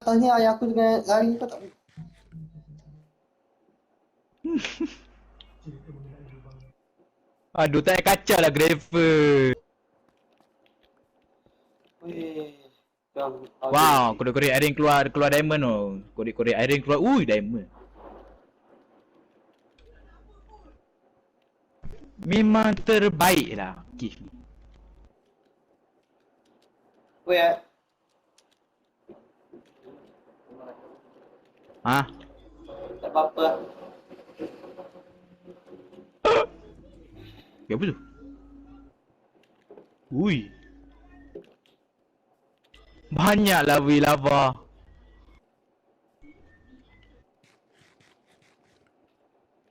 Tanya ayah aku dengan lari kau tak. Aduh, tak kacau lah Graver. Weh. Jom. Wow, korek-korek airing keluar diamond tu. Korek-korek airing keluar. Ui, diamond. Memang terbaik lah gift ni. Weh. Ha? Tak apa-apa. Apa tu? Ui. Banyak lava.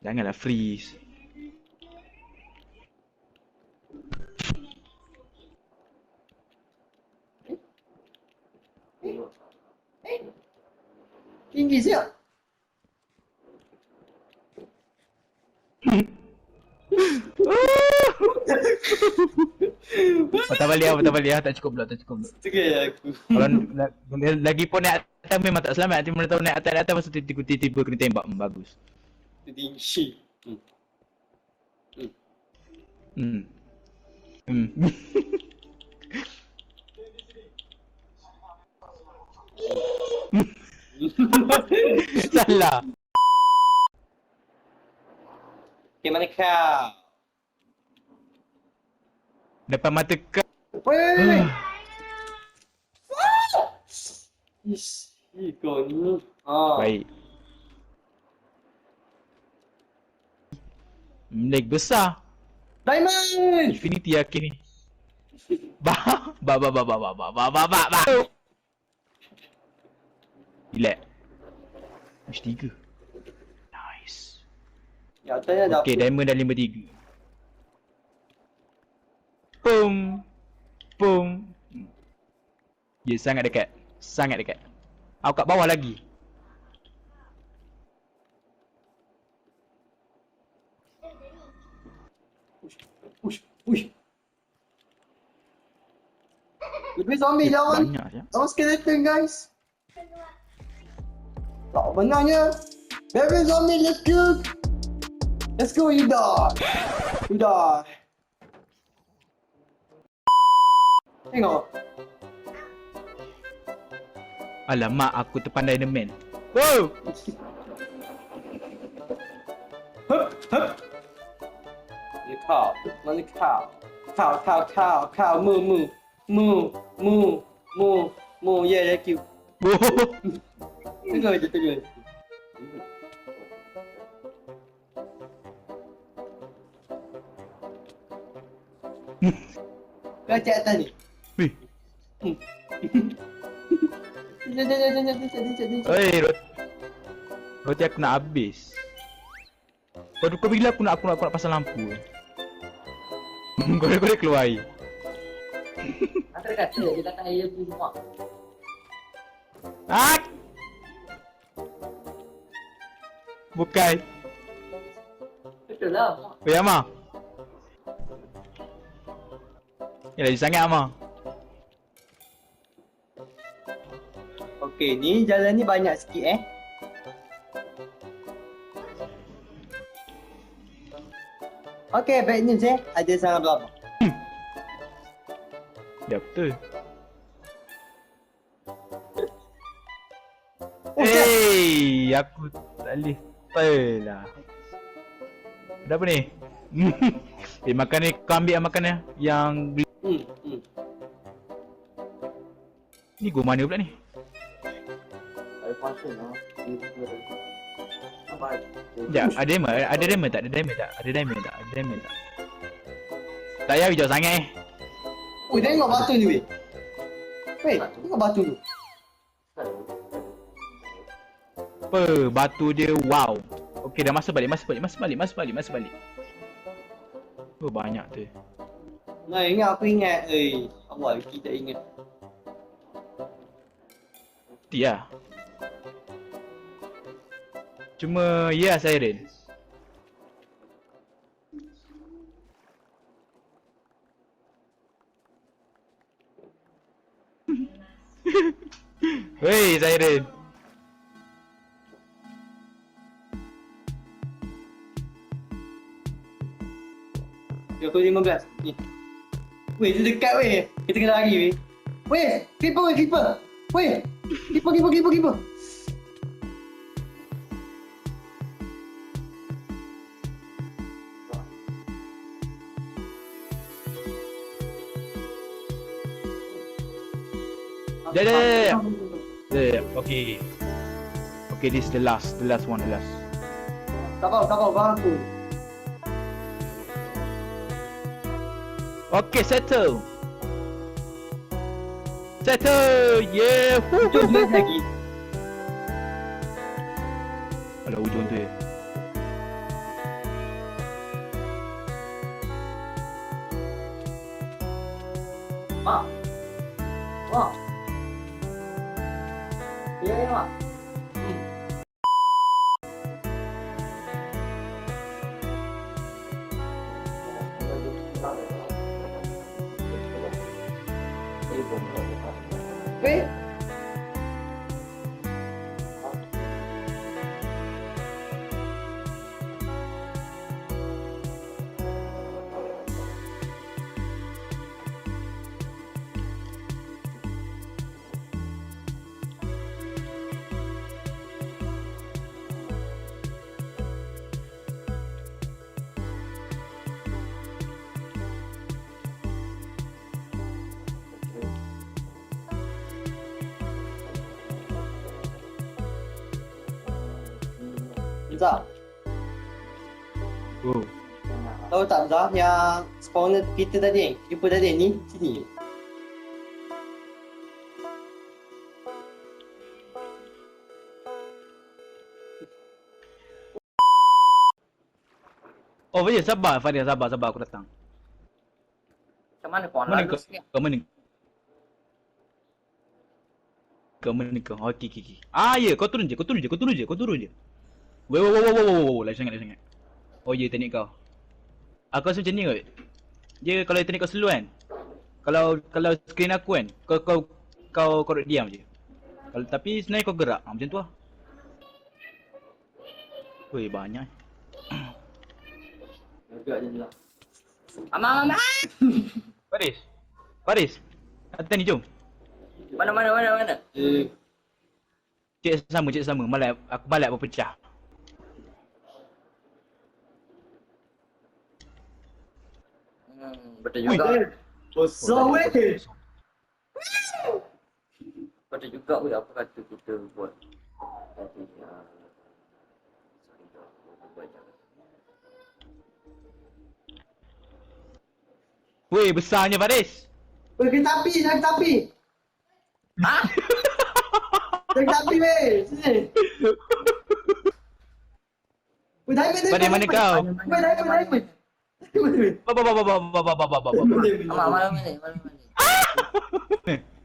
Janganlah freeze. Tinggi siap. Patah balik lah. Tak cukup pula. Tegak aku. Kalau lagi pun naik atas memang tak selamat. Nanti mana tahu naik atas masa tiba-tiba kena tembak. Bagus. Tinggi. Salah. Okay, mana kau? Depan mata kau. Weh. Ish. Kau ni. Baik. Leg besar. Diamond. Infinity yakin ni. Ba. Relax. Wish 3. Nice. Ya, tanya dah. Okay, diamond dah 53. Pum. Ya, sangat dekat. Aku kat bawah lagi. Ush. Lebih zombie lawan. Banyak je. Lawan skeleton, guys. Tak benarnya. Lebih zombie, let's go, you die. Tengok. Alamak, aku terpandai the man. Wow. Mana kau, mu, yeah, thank you. Tengok je. Kau cek atas ni. Wih. Jom. Oi, roti aku nak habis. Kau bila aku nak pasang lampu. Kau keluar air. Antara kata dia datang air pun semua. Ah! Bukan. Betul lah. Oi, Amar. Ni lagi sangat, Amar. Okey, ni jalan ni banyak sikit Okey, bad news ada sangat lama. Ya, betul. Okay. Aku tak boleh tell lah. Ada apa ni? Makan ni, kau ambil makan ni yang ni gua mana pula ni? Ada pasal lah. Sekejap, ada diamond tak? Tak payah hijau sangat Oh, tengok batu ni weh. Tengok batu tu. Apa? Batu dia wow. Okey, dah masuk balik. Oh, banyak tu. Nah, aku ingat. Allah, kita ingat. Lah. Cuma ya siren. Weh, Siren. Pukul 15. Ni. Weh, dia dekat weh. Kita kena lari weh. Weh, keeper weh, keeper. Weh, keeper. Yeah. Okay. Okay, this is the last one. Sabar, barang tu. Okay, settle. Yeah. Jom lagi. Alah, ujung tu ya. Mak. Mak. Ya, mak. Weh. Zah, Oh. tahu tak Zah yang spawner kita tadi, jumpa tadi ni, sini. Oh, ya, sabar Fadil, sabar aku datang. Macam mana kau Mana nak kau? sikit? Kau mana kau? Okey. Ah, ya, kau turun je. Wow, lagi sangat. Oh, ya, teknik kau. Aku rasa macam ni kot. Dia kalau teknik kau slow kan. Kalau screen aku kan, kau duduk diam je. Kalau tapi sebenarnya kau gerak. Macam tu lah. Weh, banyak. Agak je lah. Aman. Faris. Atas ni, jom. Mana? Cik sama. Aku balap berpecah. Betul juga. Besar weh. Betul juga weh apa kata kita buat. Tadi Weh, besarnya Faris. Weh, kereta api. Ha? Kereta api weh. Sini. Weh, diamond. Faris, mana kau? Weh, diamond. Aman, mana?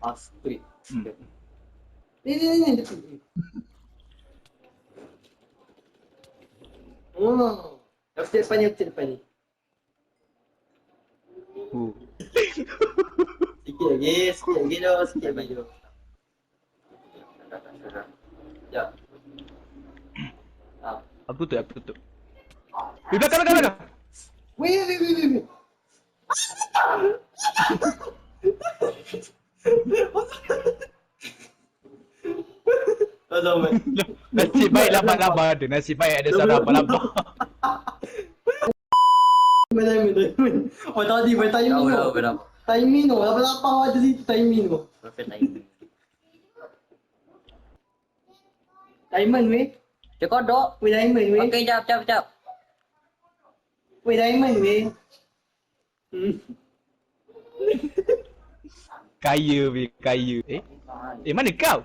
Astrid. Ni. Oh. Depan ni. Sikit lagi dah. Ya. Aku tutup. Di belakang. Weh. Aduh, man. Nasib baik laba-laba ada. Nasib baik ada sarang laba-laba. Diamond. Oh, tadi main timing tu. Kenapa? Timing tu. Lapar-lapar ada situ timing tu. Perfect timing. Diamond weh. Dia kodok. Weh, diamond weh. Okey, jap. Weh, diamond weh. Kaya. Mana kau?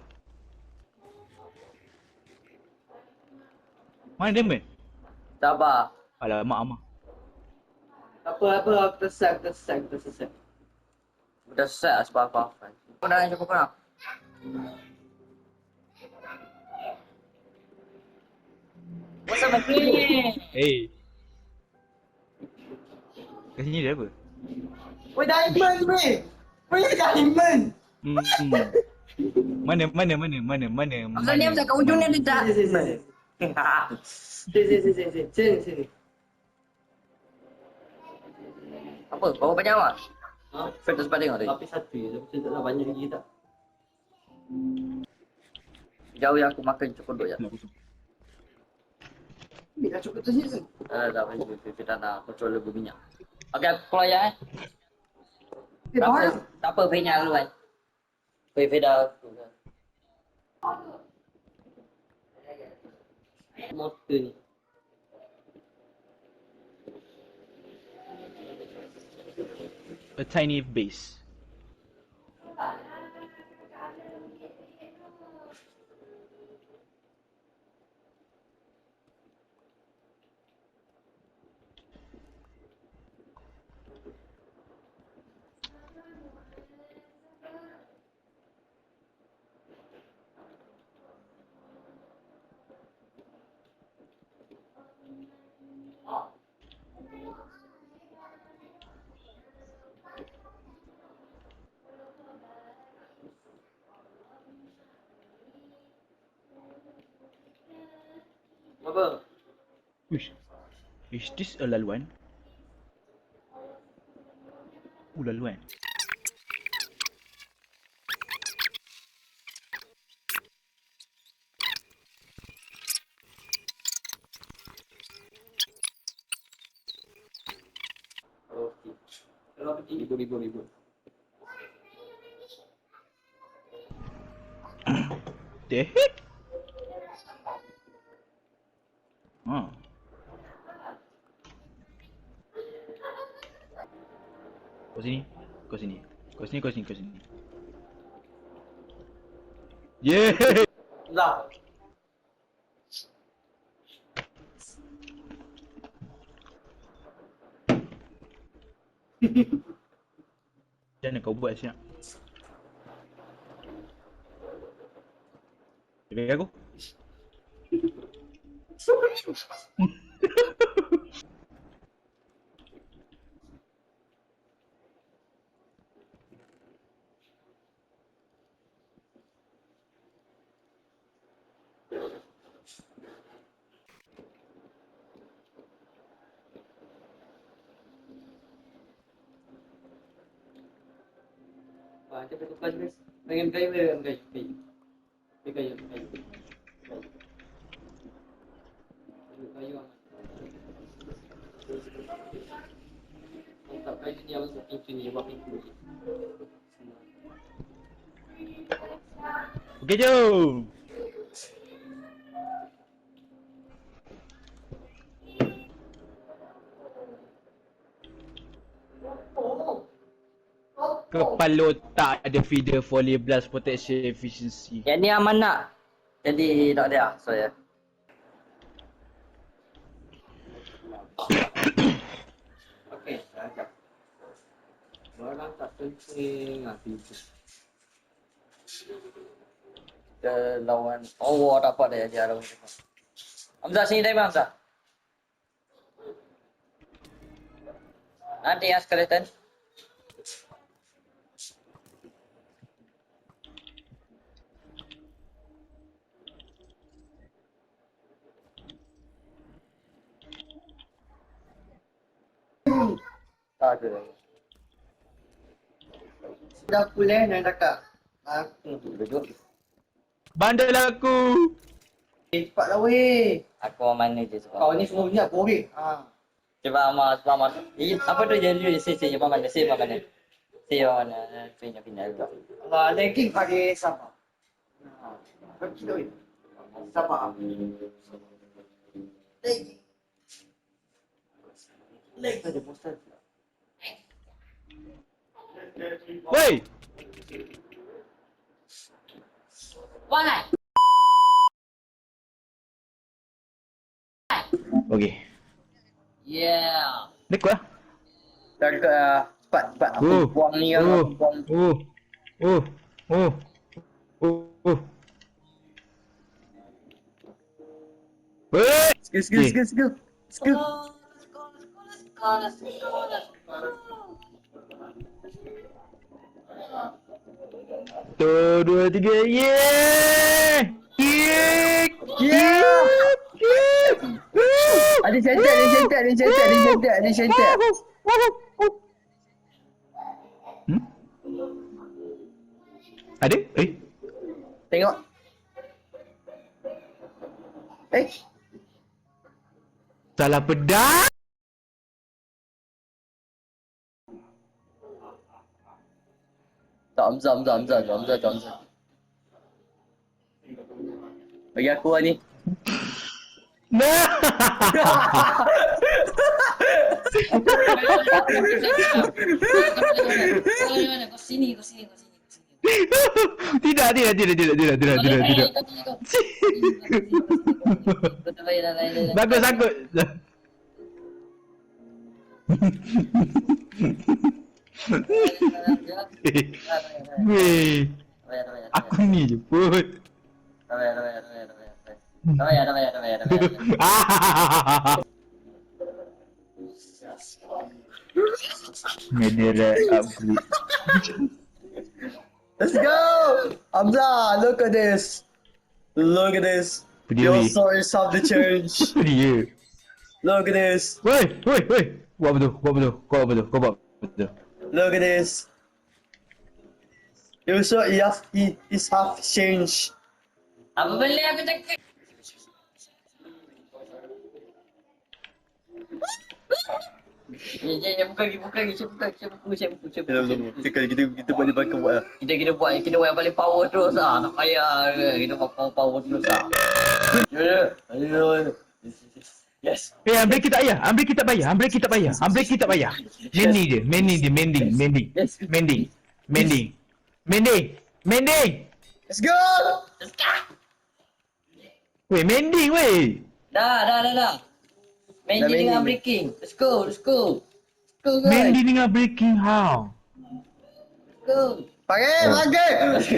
Mana Damon? Sabar. Alamak. Apa, tersesat. Dah set sebab apa-apa. Kau dah cukup kau nak? What's up, my Hey. Kat sini dia apa? Weh, diamond weh. Weh, diamond. Mana? Hamzah ni Hamzah kat ujung ni ada tak? Sini. Apa? Bawa banyak awak? Ha? Fred tak sempat tengok tadi. Tapi satu je, tapi tak tahu banyak lagi tak. Jauh yang aku makan coklat je. Ambil dah cukup tu sini. Tak, kita nak control lebih minyak. Okey, aku keluar ya. Bahaya. Tak apa, minyak dulu kan. Fai dah. Motor ni. A tiny base. Apa? Wish. Is this a laluan? Laluan. Okey. Kalau apa tinggi ribu. The heck? Ah. Kau sini. Yeah. Lah. Macam mana kau buat siap? Jaga aku. Kita tukar je. Dengan kayu. Kayu. Tak kayu ni yang masuk pintu ni, buat pintu ni. Okey jom. Kepala otak ada feeder Foley Blast Protection Efficiency. Yang ni aman nak. Jadi tak ada. So ya. Okey, sekejap. Barang tak penting lah pintu. Kita lawan Allah tak apa dia lawan kita. Hamzah sini dah Hamzah. Nanti yang skeleton. Tak ada. Sudah pulih dan cakap. Aku. Duduk. Bandel aku. Cepatlah weh. Aku mana je sebab. Kau ni semua punya boring. Cuba amat. Apa tu jadi si mana? Si mana? Pindah juga. Allah, lagging pakai sama. Pergi dah weh. Sama. Leg saja poster. Woi. Why? Okey. Yeah. Dekat lah. Cepat. Aku buang ni Oh. Woi. Skill. Let's go. Satu, dua, tiga. Yeah! Yeah! Yeah! Yeah! Ada syentak. Hmm? Ada? Tengok. Salah pedang. Tak, Hamzah. Bagi aku lah ni. Nah. Kau sini. Tidak. Bagus aku. Weh, aku ni je put. Medera abli. Let's go! Hamzah, look at this. Dia Your weh. sword is off the church. Dia. Look at this. Woi. Buat betul. Kau buat betul. Look at this. Your sword is half change. Apa benda aku cakap? Buka lagi. Saya buku. Kita boleh pakai buat lah. Kita buat yang paling power terus lah. Tak payah kita buat power terus lah. Yes. Ambil kita payah. Mending. Let's go! Weh, mending weh. Dah. Main je dengan breaking. Let's go guys. Mending dengan breaking how? Go. Bagi!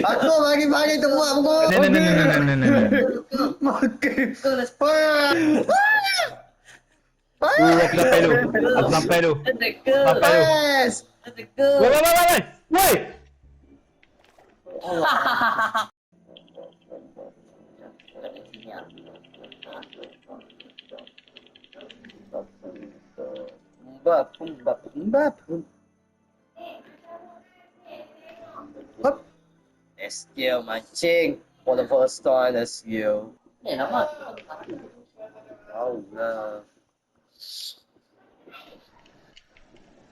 Aku bagi tu buat pukul. No. Makan. Go, let's go. Aku sampai tu. Let's go. Yes! Let's go. Woi. Mbap. Hop. Let's go mancing. For the first time, let's go. Lama. Oh no.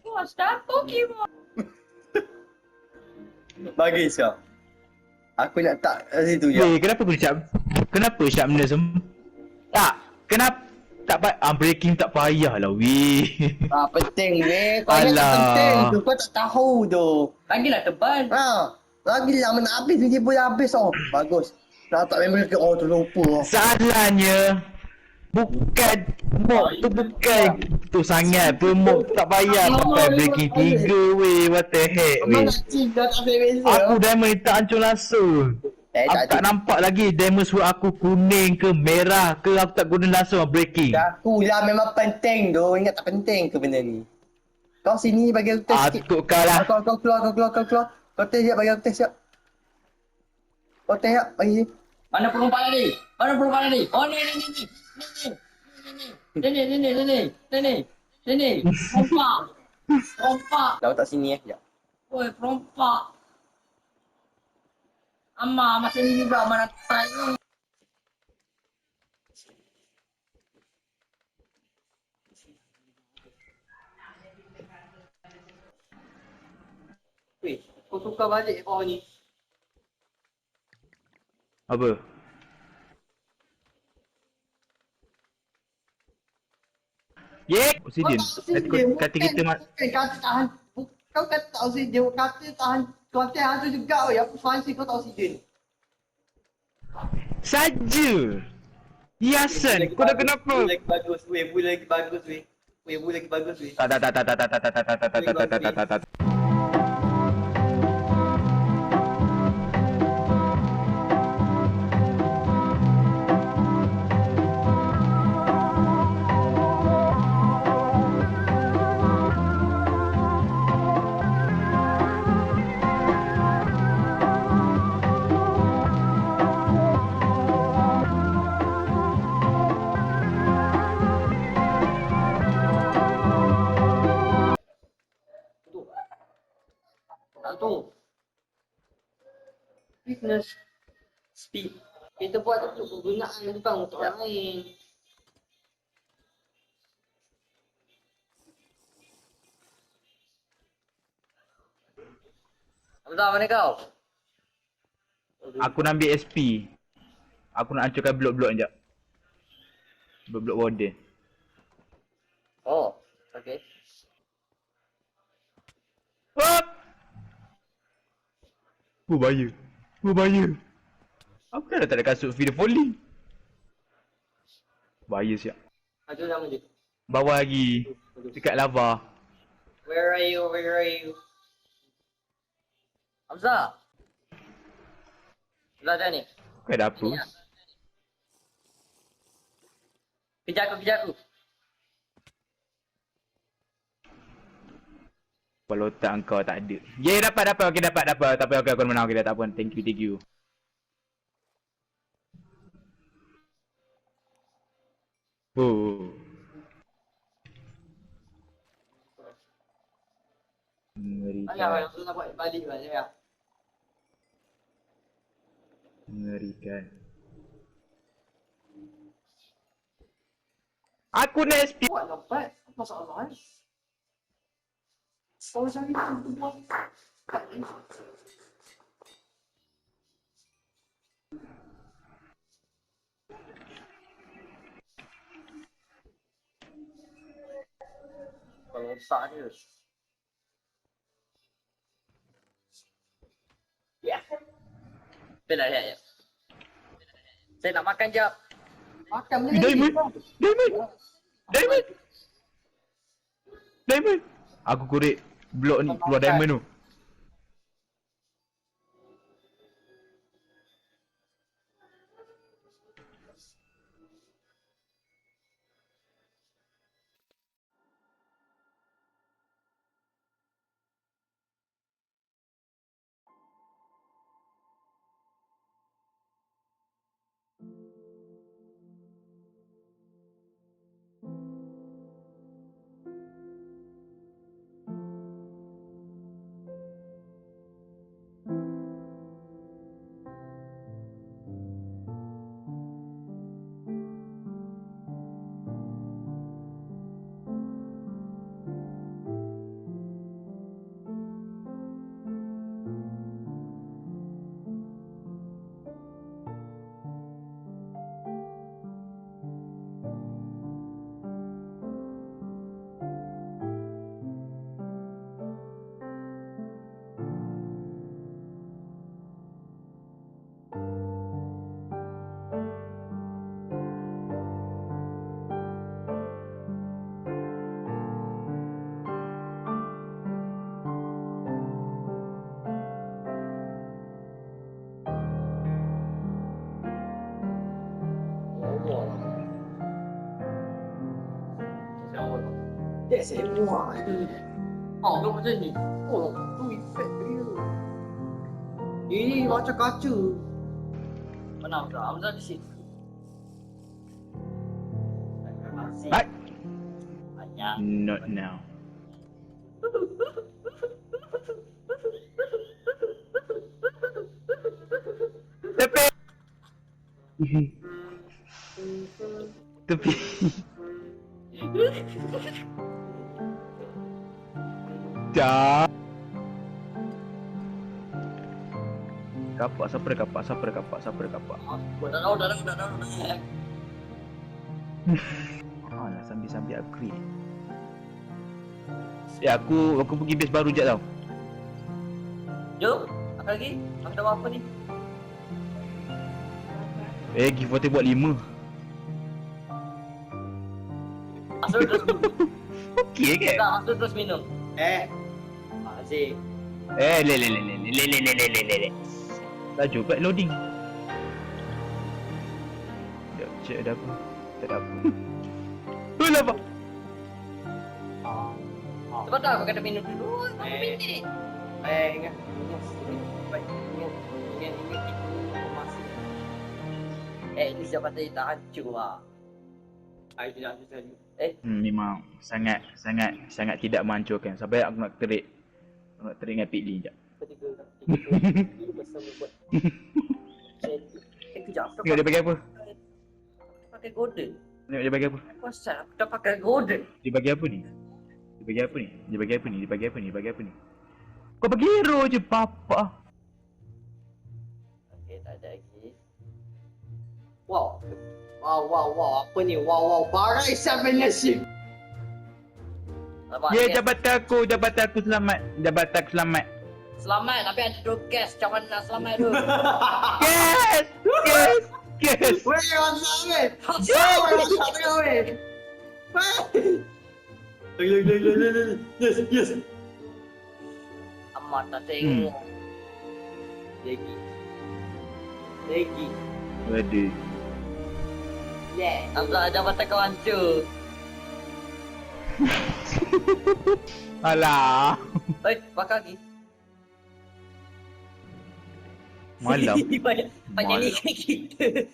What's that Pokemon? Bagi siap. Aku nak tak situ je. Weh, kenapa Syam benda semua? Tak, kenapa tak breaking tak payahlah weh. Ah, penting ni. Kau ingat tak Alah. penting tu. Kau tak tahu tu. Lagilah tebal. Lagi lama nak habis. Dia boleh habis oh. Bagus. Nak tak member ke tu lupa. Salahnya bukan mob tu bukan tu sangat pun mob tak payah sampai breaking 3 weh. What the heck weh. Abang nak cik dah tak boleh beza. Aku diamond tak hancur langsung. Aku tak nampak lagi diamond sword aku kuning ke merah ke aku tak guna langsung breaking. Aku lah memang penting tu. Ingat tak penting ke benda ni? Kau sini bagi aku test sikit. Atuk kau lah. Kau keluar. Kau test siap bagi aku test siap. Kau test siap bagi. Mana perempuan tadi? Oh ni. Sini. Perompak. Dah tak sini sekejap. Oi, perompak. Masa ni juga mana tanya. Weh, kau tukar balik bawah ni. Apa? Yek! Obsidian. Kata kita Kata tahan. Kau kata tak oksigen. Kata tahan. Konten hantu juga weh. Aku fancy kau tak oksigen. saja. Hiasan. Kau dah kenapa? Lagi bagus weh. Lagi bagus weh. Lagi bagus weh. Tak. business speed. Kita buat tu untuk kegunaan bukan untuk orang lain. Hamzah, mana kau? Aku nak ambil SP. Aku nak hancurkan blok-blok sekejap. Blok-blok warden. Oh, okey. What? Bahaya. Bahaya. Aku kan dah tak ada kasut feeder volley. Bahaya siap. Ada nama dia. Bawah lagi. Dekat lava. Where are you? Where are you? Hamzah. Hamzah dah ni. Kau ada apa? Kejar aku. Kalau tak kau tak ada. Yeah, dapat. Okay, dapat. Tapi okay, aku menang. Okay, dah tak apa. Thank you. Oh. Ayah, aku nak buat balik ya. Mengerikan. Aku nak SP. Buat dapat. Apa masalah Kalau cari tu buat. Kalau otak dia. Ya. Benar ya. Saya nak makan jap. Makan Eh, Diamond. Aku korek blok ni keluar diamond tu. Semua. Oh, kau macam ni. Oh, tu efek dia. Ini macam kaca. Mana Hamzah di situ. Baik. Banyak. Not now. Tepi. Dah. Kapak, siapa dia kapak? Dah tahu. Alah, sambil upgrade. Ya, aku pergi base baru je tau. Jom, apa lagi? Aku dah buat apa ni? Giveaway buat 5. Masuk terus minum. Okey ke? Tak, masuk terus minum. Aziz. Le. Laju pula loading. Sekejap, check ada apa? Tak ada apa. Alah, apa? Sebab tu aku kena minum dulu. Aku minum. Ingat. Ingat kita masih. Ni siapa tadi tak hancur lah. Ai tidak tadi. Memang sangat tidak menghancurkan. Sampai aku nak terik. Aku nak terik dengan Pitli sekejap. Ketiga besar buat. Tengok dia bagi apa? Pakai golden. Tengok dia bagi apa? Pasal aku dah pakai golden. Dia bagi apa ni? Dia bagi apa ni? Dia bagi apa ni? Dia bagi apa ni? Dia bagi apa ni? Kau bagi hero je papa. Okey, tak ada lagi. Wow. Wow. Apa ni? Wow. Barai sebenarnya ship. Nampak Ya, dia? jabatan aku selamat. Jabatan aku selamat. Selamat tapi ada dua gas. Macam mana nak selamat tu? Yes! Yes! Yes! Weh, mantap weh. Mantap tengok weh. Lagi. Yes. Amat tak tengok. Lagi. Waduh. Yeah. Hamzah jabatan kau hancur. Alah. Bakar lagi. Malam. Banyak ni kita.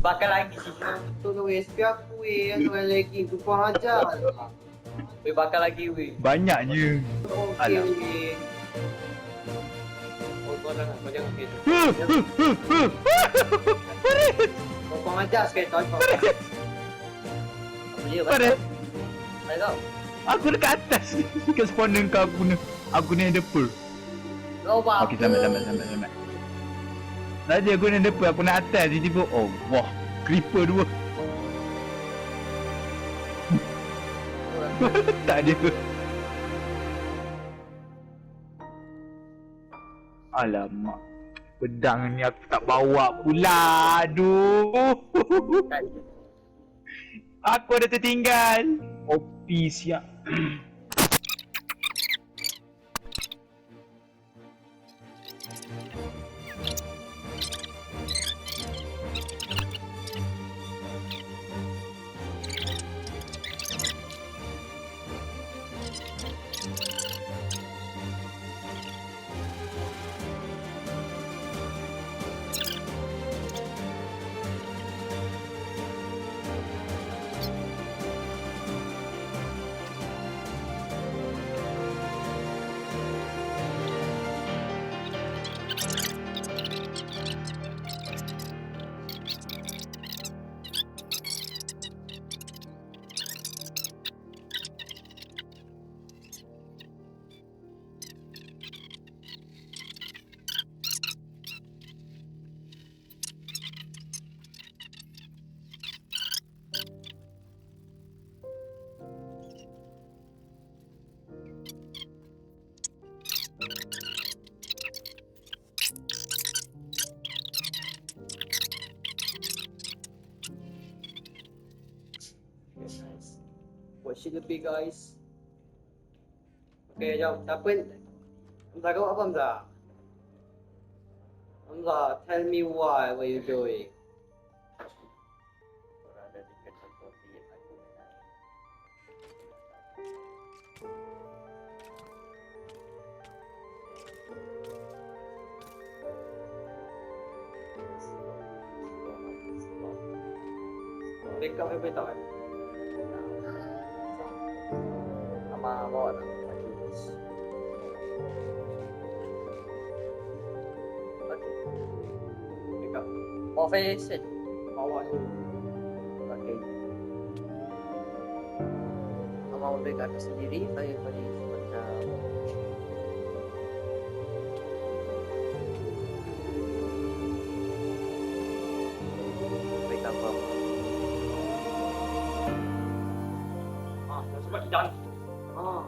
Bakar lagi. Tu weh, sepi aku weh. Yang lagi. Tu kurang ajar. Weh, bakar lagi weh. Banyak je. Okey Alah. weh. Oh, kau jangan gitu. Kau kurang ajar sekali tau. Boleh Pada Baik kau. aku dekat atas. Dekat spawner kau aku ni ada pool. Kau apa? Okey, selamat. Tadi aku ni ada pool, aku nak atas tiba-tiba. Oh, wah. Creeper dua. Tak ada. Alamak. Pedang ni aku tak bawa pula. Aduh. Aku ada tertinggal. OP siap. Buat shit lebih guys. Okay, jom. Siapa ni? Hamzah, kau buat apa Hamzah? Hamzah, tell me why. What you doing? Backup apa tak? Sama bawa tak? Backup. Profession. Bawa tu. Okey. Sama backup sendiri bagi macam backup apa? Sebab jangan. Dah.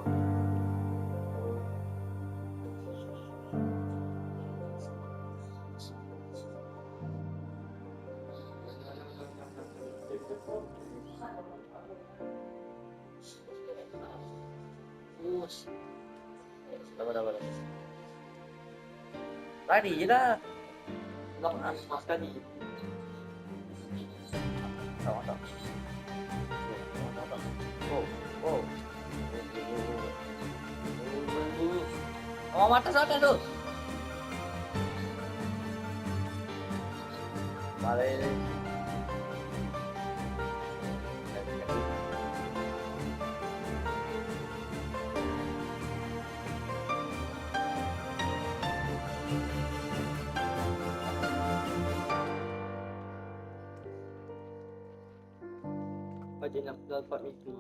Lari je lah. Mas tadi. Tak. Oh. Oh, mata sana tu. Mari. dia nak dapat itu.